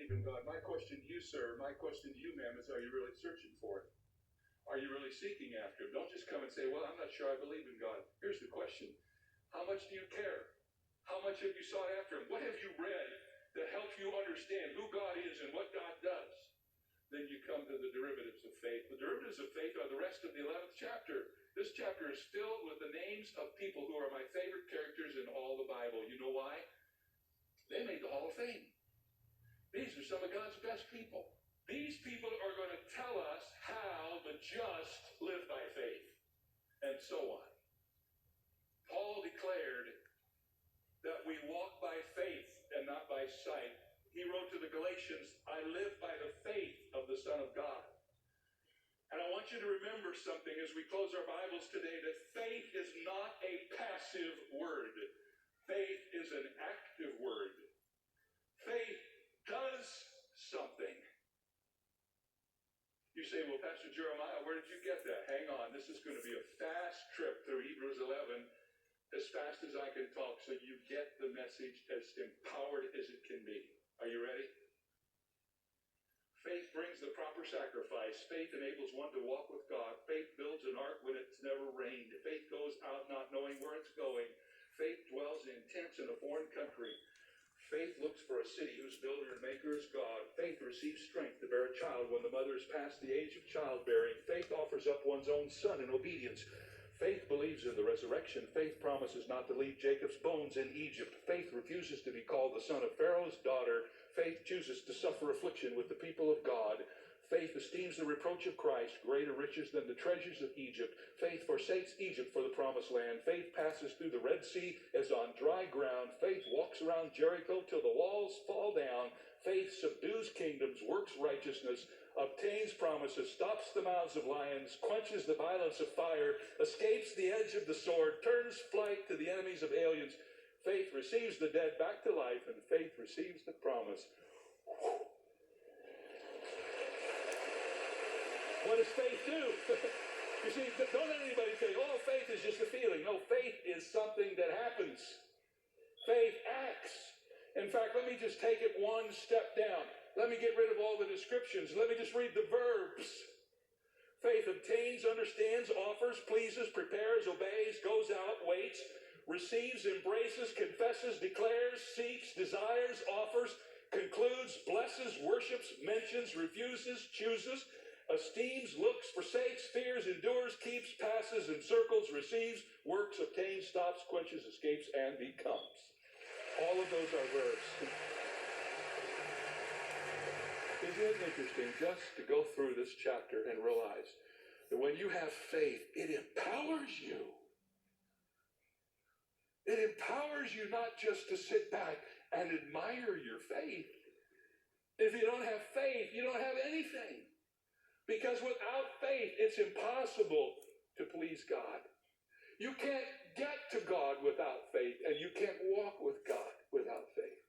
believe in God. My question to you, sir, my question to you, ma'am, is are you really searching for it? Are you really seeking after Him? Don't just come and say, well, I'm not sure I believe in God. Here's the question. How much do you care? How much have you sought after Him? What have you read that helps you understand who God is and what God does? Then you come to the derivatives of faith. The derivatives of faith are the rest of the 11th chapter. This chapter is filled with the names of people who are my favorite characters in all the Bible. You know why? They made the Hall of Fame. These are some of God's best people. These people are going to tell us how the just live by faith, and so on. Paul declared that we walk by faith and not by sight. He wrote to the Galatians, I live by the faith of the Son of God. And I want you to remember something as we close our Bibles today, that faith is not a passive word. Faith is an active word. Faith does something. You say, well, Pastor Jeremiah, where did you get that? Hang on, this is going to be a fast trip through Hebrews 11, as fast as I can talk, so you get the message as empowered as it can be. Are you ready? Faith brings the proper sacrifice. Faith enables one to walk with God. Faith builds an ark when it's never rained. Faith goes out not knowing where it's going. Faith dwells in tents in a foreign country. Faith looks for a city whose builder and maker is God. Faith receives strength to bear a child when the mother is past the age of childbearing. Faith offers up one's own son in obedience. Faith believes in the resurrection. Faith promises not to leave Jacob's bones in Egypt. Faith refuses to be called the son of Pharaoh's daughter. Faith chooses to suffer affliction with the people of God. Faith esteems the reproach of Christ greater riches than the treasures of Egypt. Faith forsakes Egypt for the promised land. Faith passes through the Red Sea as on dry ground. Faith walks around Jericho till the walls fall down. Faith subdues kingdoms, works righteousness, obtains promises, stops the mouths of lions, quenches the violence of fire, escapes the edge of the sword, turns flight to the enemies of aliens. Faith receives the dead back to life, and faith receives the promise. What does faith do? You see, don't let anybody say, oh, faith is just a feeling. No, faith is something that happens. Faith acts. In fact, let me just take it one step down. Let me get rid of all the descriptions. Let me just read the verbs. Faith obtains, understands, offers, pleases, prepares, obeys, goes out, waits, receives, embraces, confesses, declares, seeks, desires, offers, concludes, blesses, worships, mentions, refuses, chooses, esteems, looks, forsakes, fears, endures, keeps, passes, encircles, receives, works, obtains, stops, quenches, escapes, and becomes. All of those are verbs. Isn't it interesting just to go through this chapter and realize that when you have faith, it empowers you. It empowers you not just to sit back and admire your faith. If you don't have faith, you don't have anything. Because without faith, it's impossible to please God. You can't get to God without faith, and you can't walk with God without faith.